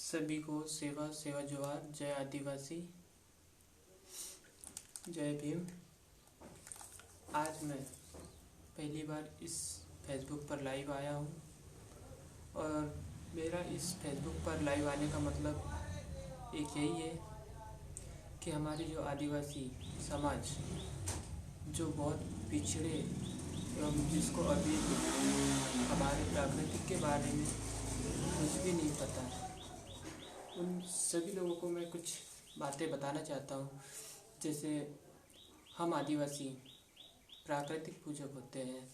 सभी को सेवा सेवा जोहार। जय आदिवासी, जय भीम। आज मैं पहली बार इस फेसबुक पर लाइव आया हूँ और मेरा इस फेसबुक पर लाइव आने का मतलब एक यही है कि हमारी जो आदिवासी समाज जो बहुत पिछड़े एवं जिसको अभी हमारे प्राकृतिक के बारे में कुछ भी नहीं पता है, उन सभी लोगों को मैं कुछ बातें बताना चाहता हूँ। जैसे हम आदिवासी प्राकृतिक पूजक होते हैं,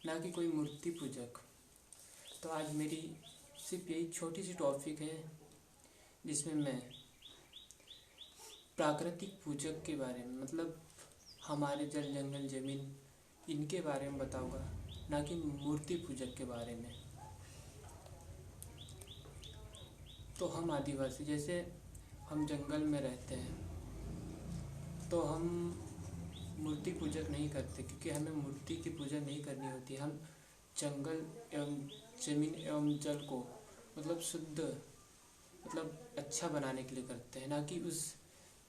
ना कि कोई मूर्ति पूजक। तो आज मेरी सिर्फ यही छोटी सी टॉपिक है जिसमें मैं प्राकृतिक पूजक के बारे में, मतलब हमारे जल जंगल ज़मीन इनके बारे में बताऊंगा, ना कि मूर्ति पूजक के बारे में। तो हम आदिवासी, जैसे हम जंगल में रहते हैं, तो हम मूर्ति पूजक नहीं करते, क्योंकि हमें मूर्ति की पूजा नहीं करनी होती। हम जंगल एवं ज़मीन एवं जल को मतलब शुद्ध, मतलब अच्छा बनाने के लिए करते हैं, ना कि उस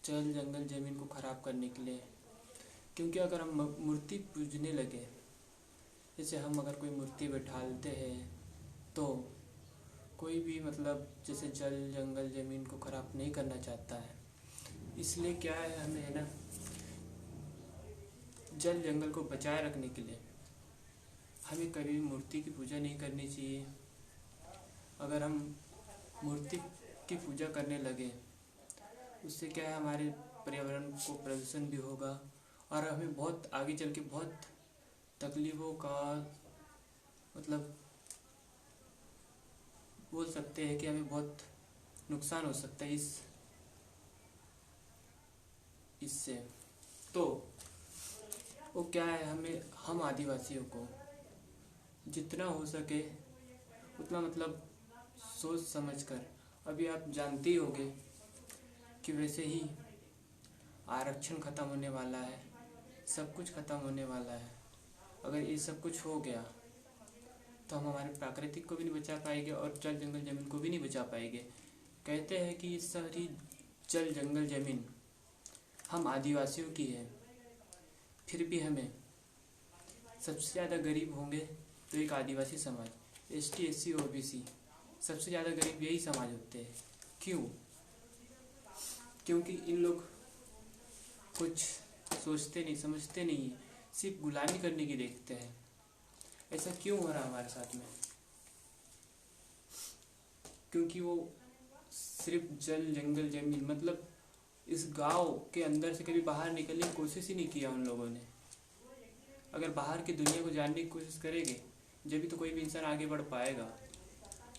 जल जंगल ज़मीन को ख़राब करने के लिए। क्योंकि अगर हम मूर्ति पूजने लगे, जैसे हम अगर कोई मूर्ति बैठालते हैं, तो कोई भी मतलब जैसे जल जंगल ज़मीन को ख़राब नहीं करना चाहता है। इसलिए क्या है, हमें है ना जल जंगल को बचाए रखने के लिए हमें कभी मूर्ति की पूजा नहीं करनी चाहिए। अगर हम मूर्ति की पूजा करने लगे, उससे क्या है, हमारे पर्यावरण को प्रदूषण भी होगा और हमें बहुत आगे चल के बहुत तकलीफ़ों का मतलब बोल सकते हैं कि हमें बहुत नुकसान हो सकता है इससे। तो वो क्या है, हम आदिवासियों को जितना हो सके उतना मतलब सोच समझकर, अभी आप जानते ही होंगे कि वैसे ही आरक्षण ख़त्म होने वाला है, सब कुछ ख़त्म होने वाला है। अगर ये सब कुछ हो गया तो हम हमारे प्राकृतिक को भी नहीं बचा पाएंगे और जल जंगल ज़मीन को भी नहीं बचा पाएंगे। कहते हैं कि सारी जल जंगल ज़मीन हम आदिवासियों की है, फिर भी हमें सबसे ज़्यादा गरीब होंगे तो एक आदिवासी समाज, ST SC OBC सबसे ज़्यादा गरीब यही समाज होते हैं। क्यों? क्योंकि इन लोग कुछ सोचते नहीं, समझते नहीं, सिर्फ गुलामी करने की देखते हैं। ऐसा क्यों हो रहा है हमारे साथ में? क्योंकि वो सिर्फ जल जंगल ज़मीन, मतलब इस गांव के अंदर से कभी बाहर निकलने की कोशिश ही नहीं किया उन लोगों ने। अगर बाहर की दुनिया को जानने की कोशिश करेंगे, जब भी तो कोई भी इंसान आगे बढ़ पाएगा।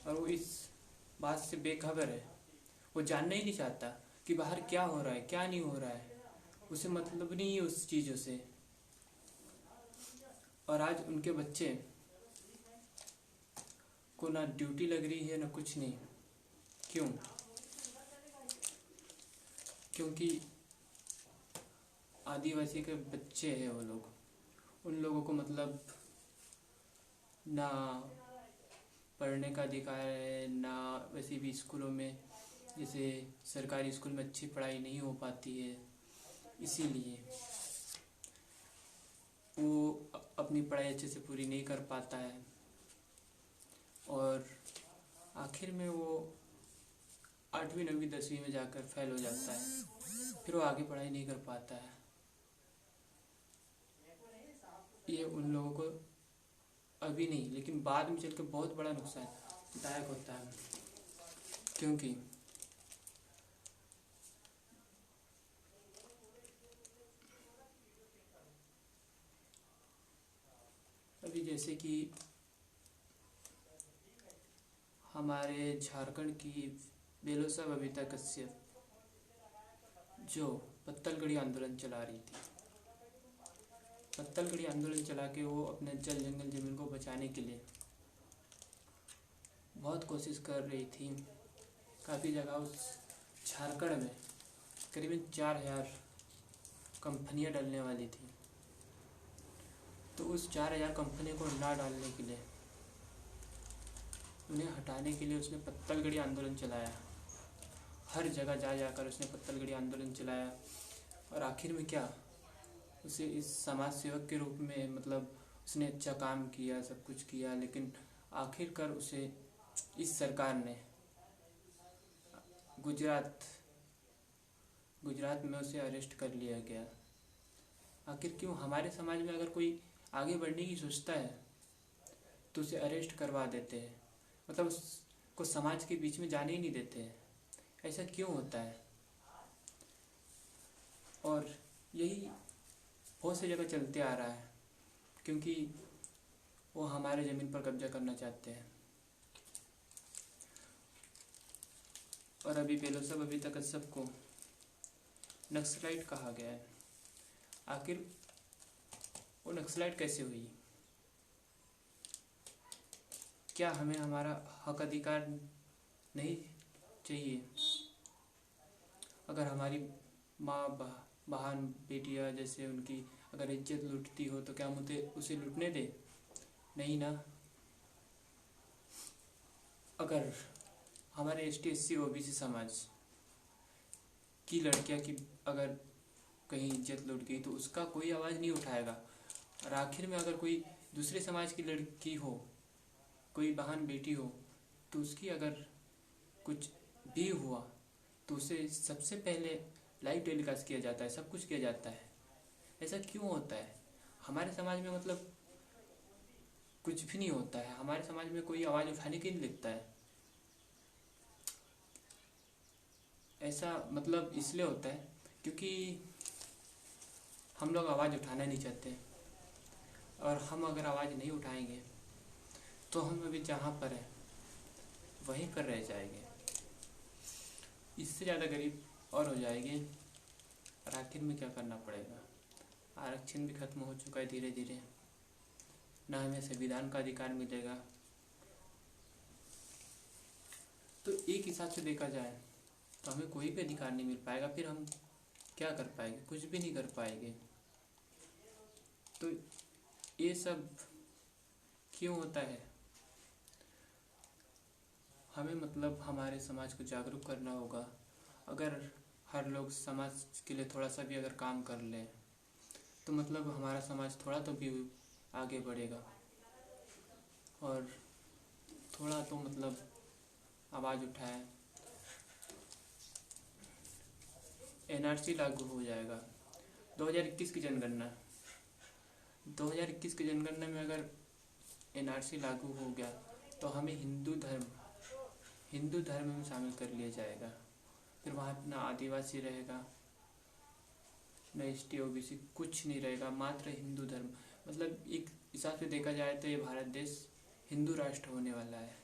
और वो इस बात से बेखबर है, वो जानना ही नहीं चाहता कि बाहर क्या हो रहा है, क्या नहीं हो रहा है। उसे मतलब नहीं है उस चीज़ों से। और आज उनके बच्चे को ना ड्यूटी लग रही है ना कुछ नहीं। क्यों? क्योंकि आदिवासी के बच्चे हैं वो लोग, उन लोगों को मतलब ना पढ़ने का अधिकार है, ना वैसे भी स्कूलों में, जैसे सरकारी स्कूल में अच्छी पढ़ाई नहीं हो पाती है, इसीलिए वो अपनी पढ़ाई अच्छे से पूरी नहीं कर पाता है और आखिर में वो 8वीं 9वीं 10वीं में जाकर फेल हो जाता है, फिर वो आगे पढ़ाई नहीं कर पाता है। ये उन लोगों को अभी नहीं, लेकिन बाद में चलकर बहुत बड़ा नुकसानदायक होता है। क्योंकि अभी जैसे कि हमारे झारखंड की बेलोसा बबीता कश्यप जो पत्तलगढ़ी आंदोलन चला रही थी, पत्तलगढ़ी आंदोलन चला के वो अपने जल जंगल ज़मीन को बचाने के लिए बहुत कोशिश कर रही थी। काफ़ी जगह उस झारखंड में करीबन 4000 कंपनियां डलने वाली थी। तो उस 4000 कंपनियों को ना डालने के लिए उन्हें हटाने के लिए उसने पत्तलगड़ी आंदोलन चलाया। हर जगह जा जाकर उसने पत्तलगड़ी आंदोलन चलाया। और आखिर में क्या, उसे इस समाज सेवक के रूप में मतलब उसने अच्छा काम किया, सब कुछ किया, लेकिन आखिरकार उसे इस सरकार ने गुजरात में उसे अरेस्ट कर लिया गया। आखिर क्यों? हमारे समाज में अगर कोई आगे बढ़ने की सोचता है तो उसे अरेस्ट करवा देते हैं, मतलब उसको समाज के बीच में जाने ही नहीं देते हैं। ऐसा क्यों होता है? और यही बहुत सी जगह चलते आ रहा है, क्योंकि वो हमारे ज़मीन पर कब्जा करना चाहते हैं। और अभी बेलोसब अभी तक सबको नक्सलाइट कहा गया है। आखिर वो नक्सलाइट कैसे हुई? क्या हमें हमारा हक अधिकार नहीं चाहिए? अगर हमारी माँ बहन बेटियाँ जैसे उनकी अगर इज्जत लूटती हो तो क्या हम उसे लूटने दे? नहीं ना। अगर हमारे ST SC OBC समाज की लड़कियाँ की अगर कहीं इज्जत लूट गई तो उसका कोई आवाज़ नहीं उठाएगा। और आखिर में अगर कोई दूसरे समाज की लड़की हो, कोई बहन बेटी हो, तो उसकी अगर कुछ भी हुआ तो उसे सबसे पहले लाइव टेलीकास्ट किया जाता है, सब कुछ किया जाता है। ऐसा क्यों होता है? हमारे समाज में मतलब कुछ भी नहीं होता है। हमारे समाज में कोई आवाज़ उठाने के लिए लिखता है। ऐसा मतलब इसलिए होता है क्योंकि हम लोग आवाज़ उठाना नहीं चाहते, और हम अगर आवाज़ नहीं उठाएंगे तो हम अभी जहाँ पर हैं वहीं पर रह जाएंगे, इससे ज़्यादा गरीब और हो जाएंगे। और आखिर में क्या करना पड़ेगा? आरक्षण भी खत्म हो चुका है धीरे धीरे, ना हमें संविधान का अधिकार मिलेगा। तो एक हिसाब से देखा जाए तो हमें कोई भी अधिकार नहीं मिल पाएगा। फिर हम क्या कर पाएंगे? कुछ भी नहीं कर पाएंगे। तो ये सब क्यों होता है? हमें मतलब हमारे समाज को जागरूक करना होगा। अगर हर लोग समाज के लिए थोड़ा सा भी अगर काम कर ले तो मतलब हमारा समाज थोड़ा तो भी आगे बढ़ेगा, और थोड़ा तो मतलब आवाज़ उठाए। NRC लागू हो जाएगा 2021 की जनगणना। 2021 की जनगणना में अगर NRC लागू हो गया तो हमें हिंदू धर्म में शामिल कर लिया जाएगा। फिर वहाँ ना आदिवासी रहेगा, न ST OBC, कुछ नहीं रहेगा, मात्र हिंदू धर्म। मतलब एक हिसाब से देखा जाए तो ये भारत देश हिंदू राष्ट्र होने वाला है।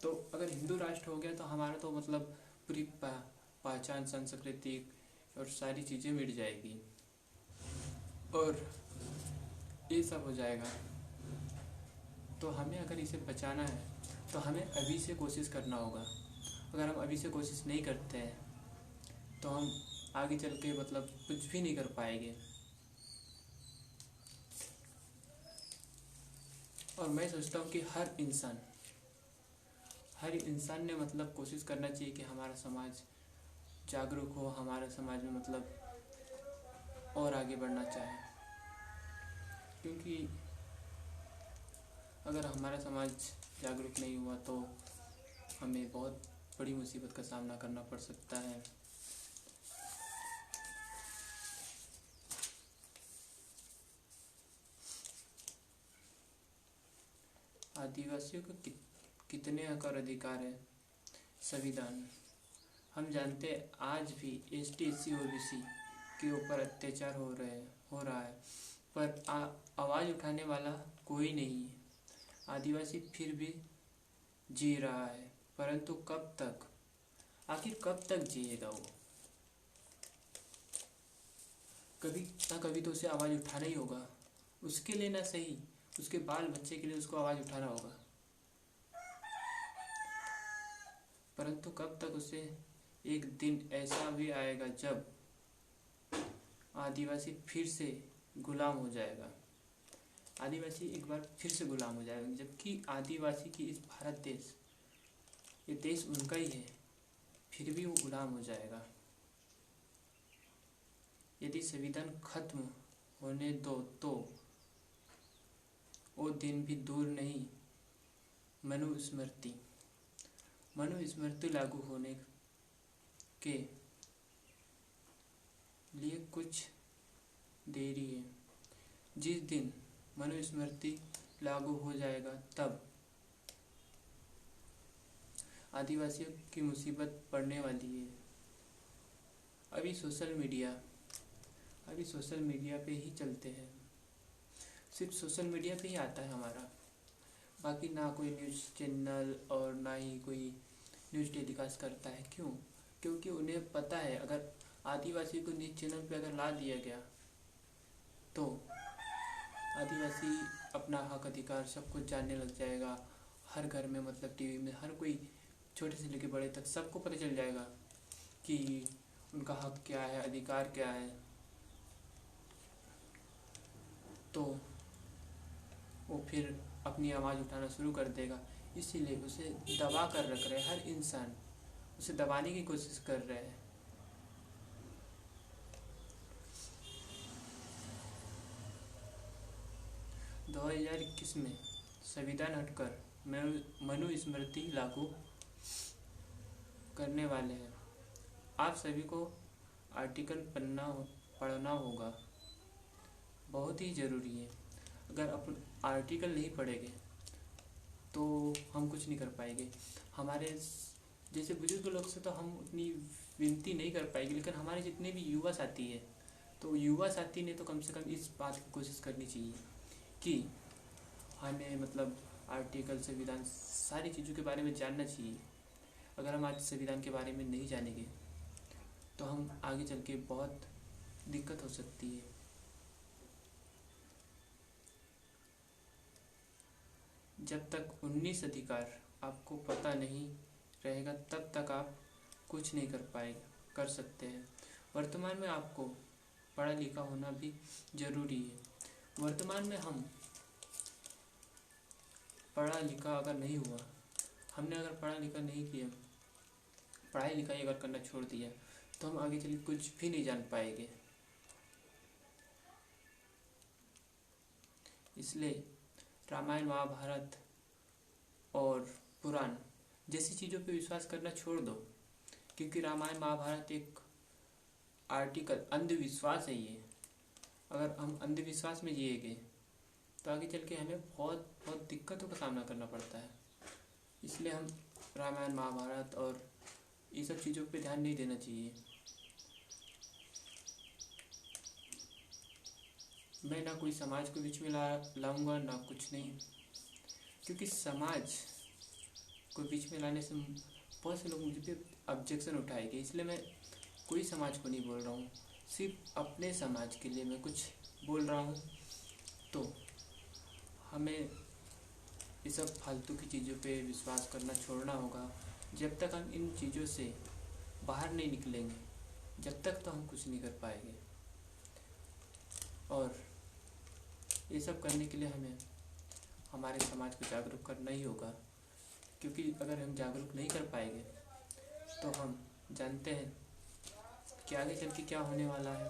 तो अगर हिंदू राष्ट्र हो गया तो हमारा तो मतलब पूरी पहचान, संस्कृति और सारी चीज़ें मिट जाएगी, और ये सब हो जाएगा। तो हमें अगर इसे बचाना है तो हमें अभी से कोशिश करना होगा। अगर हम अभी से कोशिश नहीं करते हैं तो हम आगे चल के मतलब कुछ भी नहीं कर पाएंगे। और मैं सोचता हूँ कि हर इंसान ने मतलब कोशिश करना चाहिए कि हमारा समाज जागरूक हो, हमारे समाज में मतलब और आगे बढ़ना चाहे। क्योंकि अगर हमारा समाज जागरूक नहीं हुआ तो हमें बहुत बड़ी मुसीबत का सामना करना पड़ सकता है। आदिवासियों को कितने हक और अधिकार है? संविधान। हम जानते हैं आज भी ST SC OBC के ऊपर अत्याचार हो रहा है, पर आवाज़ उठाने वाला कोई नहीं है। आदिवासी फिर भी जी रहा है, परंतु कब तक? आखिर कब तक जिएगा वो? कभी ना कभी तो उसे आवाज़ उठाना ही होगा। उसके लिए ना सही, उसके बाल बच्चे के लिए उसको आवाज़ उठाना होगा। परंतु कब तक? उसे एक दिन ऐसा भी आएगा जब आदिवासी फिर से गुलाम हो जाएगा। आदिवासी एक बार फिर से गुलाम हो जाएगा, जबकि आदिवासी की इस भारत देश, ये देश उनका ही है, फिर भी वो गुलाम हो जाएगा। यदि संविधान खत्म होने दो तो वो दिन भी दूर नहीं। मनुस्मृति लागू होने के लिए कुछ देरी है। जिस दिन मनुस्मृति लागू हो जाएगा तब आदिवासियों की मुसीबत पड़ने वाली है। अभी सोशल मीडिया पे ही चलते हैं, सिर्फ सोशल मीडिया पे ही आता है हमारा, बाकी ना कोई न्यूज़ चैनल और ना ही कोई न्यूज़ टेलीकास्ट करता है। क्यों? क्योंकि उन्हें पता है अगर आदिवासी को न्यूज़ चैनल पे अगर ला दिया गया तो आदिवासी अपना हक अधिकार सब कुछ जानने लग जाएगा। हर घर में मतलब टीवी में हर कोई, छोटे से लेकर बड़े तक सबको पता चल जाएगा कि उनका हक क्या है, अधिकार क्या है। तो वो फिर अपनी आवाज़ उठाना शुरू कर देगा। इसीलिए उसे दबा कर रख रहे, हर इंसान उसे दबाने की कोशिश कर रहे हैं। दो 2021 में संविधान हटकर मनुस्मृति लागू करने वाले हैं। आप सभी को आर्टिकल पढ़ना होगा, बहुत ही ज़रूरी है। अगर अपन आर्टिकल नहीं पढ़ेंगे तो हम कुछ नहीं कर पाएंगे। हमारे जैसे बुजुर्ग लोग से तो हम उतनी विनती नहीं कर पाएंगे, लेकिन हमारे जितने भी युवा साथी है, तो युवा साथी ने तो कम से कम इस बात की कोशिश करनी चाहिए कि हमें मतलब आर्टिकल, संविधान, सारी चीज़ों के बारे में जानना चाहिए। अगर हम आज संविधान के बारे में नहीं जानेंगे तो हम आगे चल के बहुत दिक्कत हो सकती है। जब तक 19 अधिकार आपको पता नहीं रहेगा तब तक आप कुछ नहीं कर सकते हैं। वर्तमान में आपको पढ़ा लिखा होना भी ज़रूरी है। वर्तमान में हम पढ़ा लिखा अगर नहीं हुआ, हमने अगर पढ़ा लिखा नहीं किया, पढ़ाई लिखाई अगर करना छोड़ दिया, तो हम आगे चल कुछ भी नहीं जान पाएंगे। इसलिए रामायण, महाभारत और पुराण जैसी चीज़ों पे विश्वास करना छोड़ दो, क्योंकि रामायण महाभारत एक आर्टिकल अंधविश्वास है। ये अगर हम अंधविश्वास में जिएंगे तो आगे चल के हमें बहुत बहुत दिक्कतों का सामना करना पड़ता है। इसलिए हम रामायण, महाभारत और ये सब चीज़ों पे ध्यान नहीं देना चाहिए। मैं ना कोई समाज को बीच में लाऊंगा ना कुछ नहीं, क्योंकि समाज को बीच में लाने से बहुत से लोग मुझे पे ऑब्जेक्शन उठाएंगे। इसलिए मैं कोई समाज को नहीं बोल रहा हूँ, सिर्फ अपने समाज के लिए मैं कुछ बोल रहा हूँ। तो हमें ये सब फालतू की चीज़ों पे विश्वास करना छोड़ना होगा। जब तक हम इन चीज़ों से बाहर नहीं निकलेंगे, जब तक तो हम कुछ नहीं कर पाएंगे। और ये सब करने के लिए हमें हमारे समाज को जागरूक करना ही होगा, क्योंकि अगर हम जागरूक नहीं कर पाएंगे तो हम जानते हैं कि आगे चल के क्या होने वाला है।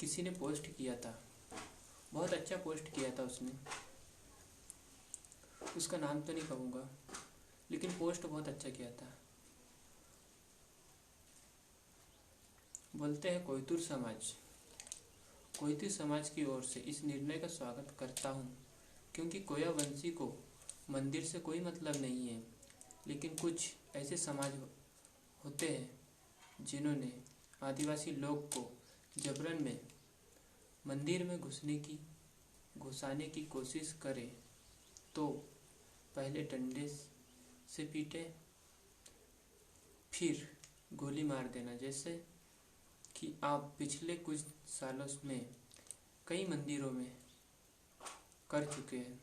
किसी ने पोस्ट किया था, बहुत अच्छा पोस्ट किया था उसने, उसका नाम तो नहीं कहूँगा, लेकिन पोस्ट बहुत अच्छा किया था। बोलते हैं कोयतुर समाज की ओर से इस निर्णय का स्वागत करता हूँ, क्योंकि कोया वंशी को मंदिर से कोई मतलब नहीं है। लेकिन कुछ ऐसे समाज होते हैं जिन्होंने आदिवासी लोग को जबरन में मंदिर में घुसाने की कोशिश करे तो पहले डंडे से पीटे, फिर गोली मार देना। जैसे कि आप पिछले कुछ सालों में कई मंदिरों में कर चुके हैं।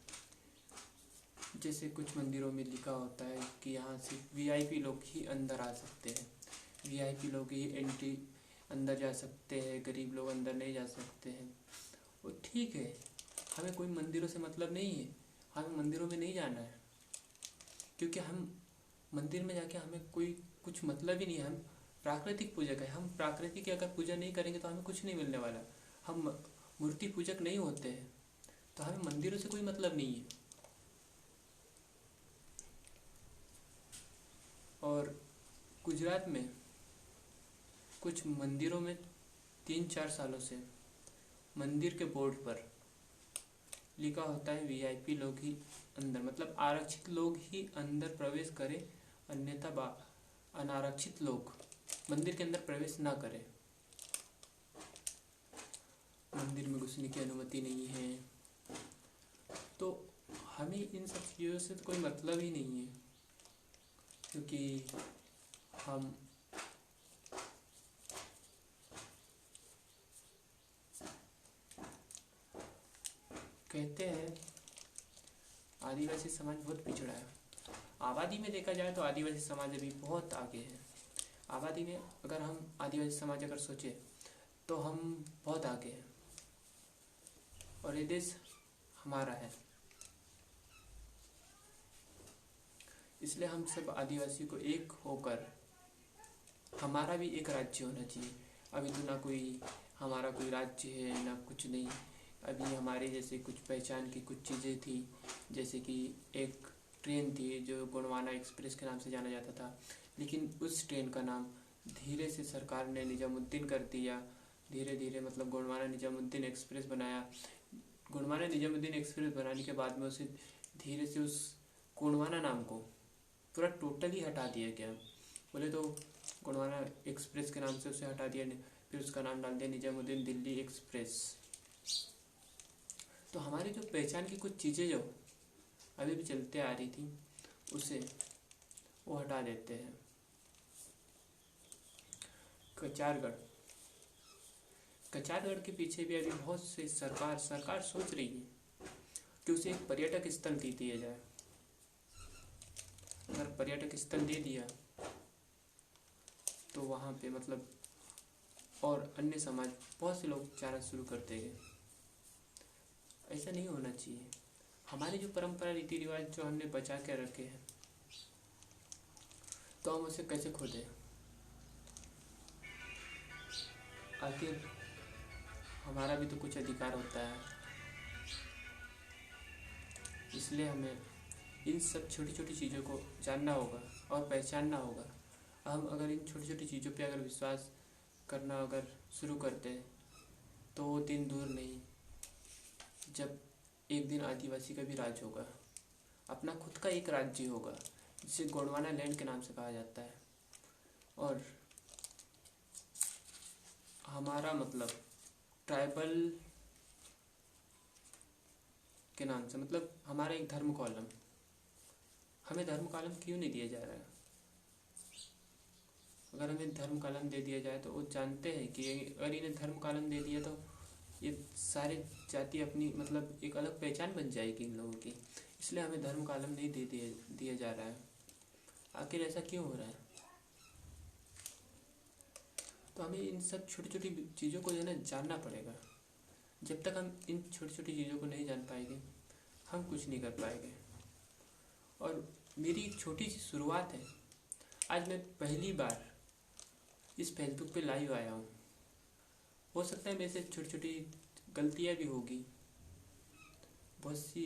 जैसे कुछ मंदिरों में लिखा होता है कि यहाँ सिर्फ वीआईपी लोग ही अंदर आ सकते हैं, वीआईपी लोग ही एंट्री अंदर जा सकते हैं, गरीब लोग अंदर नहीं जा सकते हैं। वो ठीक है, हमें कोई मंदिरों से मतलब नहीं है, हमें मंदिरों में नहीं जाना है, क्योंकि हम मंदिर में जाके हमें कोई कुछ मतलब ही नहीं है। हम प्राकृतिक पूजक है, हम प्रकृति की अगर पूजा नहीं करेंगे तो हमें कुछ नहीं मिलने वाला। हम मूर्ति पूजक नहीं होते हैं, तो हमें मंदिरों से कोई मतलब नहीं है। और गुजरात में कुछ मंदिरों में 3-4 सालों से मंदिर के बोर्ड पर लिखा होता है वीआईपी लोग ही अंदर, मतलब आरक्षित लोग ही अंदर प्रवेश करें, अन्यथा अनारक्षित लोग मंदिर के अंदर प्रवेश ना करें। मंदिर में घुसने की अनुमति नहीं है। तो हमें इन सब चीज़ों से तो कोई मतलब ही नहीं है, क्योंकि हम कहते हैं आदिवासी समाज बहुत पिछड़ा है। आबादी में देखा जाए तो आदिवासी समाज अभी बहुत आगे है। आबादी में अगर हम आदिवासी समाज अगर सोचे तो हम बहुत आगे हैं, और ये देश हमारा है। इसलिए हम सब आदिवासी को एक होकर हमारा भी एक राज्य होना चाहिए। अभी तो ना कोई हमारा कोई राज्य है ना कुछ नहीं। अभी हमारे जैसे कुछ पहचान की कुछ चीज़ें थी, जैसे कि एक ट्रेन थी जो गोंडवाना एक्सप्रेस के नाम से जाना जाता था, लेकिन उस ट्रेन का नाम धीरे से सरकार ने निजामुद्दीन कर दिया। धीरे धीरे मतलब गोंडवाना निजामुद्दीन एक्सप्रेस बनाया। गोंडवाना निजामुद्दीन एक्सप्रेस बनाने के बाद में उसे धीरे से उस गोंडवाना नाम को पूरा टोटली हटा दिया गया। बोले तो गोंडवाना एक्सप्रेस के नाम से उसे हटा दिया, फिर उसका नाम डाल दिया निजामुद्दीन दिल्ली एक्सप्रेस। तो हमारी जो पहचान की कुछ चीज़ें जो अभी भी चलते आ रही थी उसे वो हटा देते हैं। कचारगढ़ के पीछे भी अभी बहुत से सरकार सोच रही है कि उसे एक पर्यटक स्थल दे दिया जाए। अगर पर्यटक स्थल दे दिया तो वहाँ पे मतलब और अन्य समाज बहुत से लोग जाना शुरू कर देंगे। ऐसा नहीं होना चाहिए। हमारी जो परंपरा रीति रिवाज जो हमने बचा के रखे हैं, तो हम उसे कैसे खो दें। आखिर हमारा भी तो कुछ अधिकार होता है। इसलिए हमें इन सब छोटी छोटी चीज़ों को जानना होगा और पहचानना होगा। हम अगर इन छोटी छोटी चीज़ों पे अगर विश्वास करना अगर शुरू करते हैं तो वो दिन दूर नहीं जब एक दिन आदिवासी का भी राज होगा, अपना खुद का एक राज्य होगा जिसे गोंडवाना लैंड के नाम से कहा जाता है। और हमारा मतलब ट्राइबल के नाम से मतलब हमारा एक धर्म कॉलम, हमें धर्म कॉलम क्यों नहीं दिया जा रहा है। अगर हमें धर्म कॉलम दे दिया जाए तो वो जानते हैं कि अगर इन्हें धर्म कॉलम दे दिया तो ये सारे जाति अपनी मतलब एक अलग पहचान बन जाएगी इन लोगों की। इसलिए हमें धर्म कॉलम नहीं दिया जा रहा है। आखिर ऐसा क्यों हो रहा है। तो हमें इन सब छोटी छोटी चीज़ों को जो है ना जानना पड़ेगा। जब तक हम इन छोटी छोटी चीज़ों को नहीं जान पाएंगे हम कुछ नहीं कर पाएंगे। और मेरी एक छोटी सी शुरुआत है। आज मैं पहली बार इस फेसबुक पे लाइव आया हूँ। हो सकता है मेरे से छोटी छोटी गलतियाँ भी होगी, बहुत सी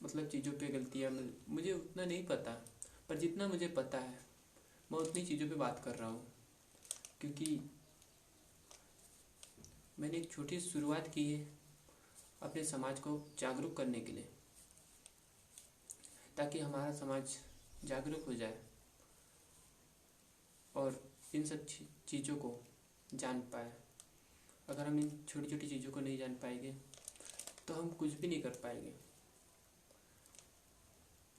मतलब चीज़ों पे गलतियाँ मुझे उतना नहीं पता, पर जितना मुझे पता है मैं उतनी चीज़ों पे बात कर रहा हूँ। क्योंकि मैंने एक छोटी शुरुआत की है अपने समाज को जागरूक करने के लिए, ताकि हमारा समाज जागरूक हो जाए और इन सब चीज़ों को जान पाए। अगर हम इन छोटी छोटी चीज़ों को नहीं जान पाएंगे तो हम कुछ भी नहीं कर पाएंगे।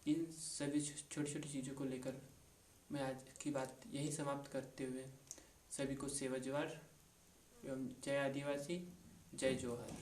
इन सभी छोटी छोटी चीज़ों को लेकर मैं आज की बात यही समाप्त करते हुए सभी को सेवा जोहार एवं जय आदिवासी, जय जोहार।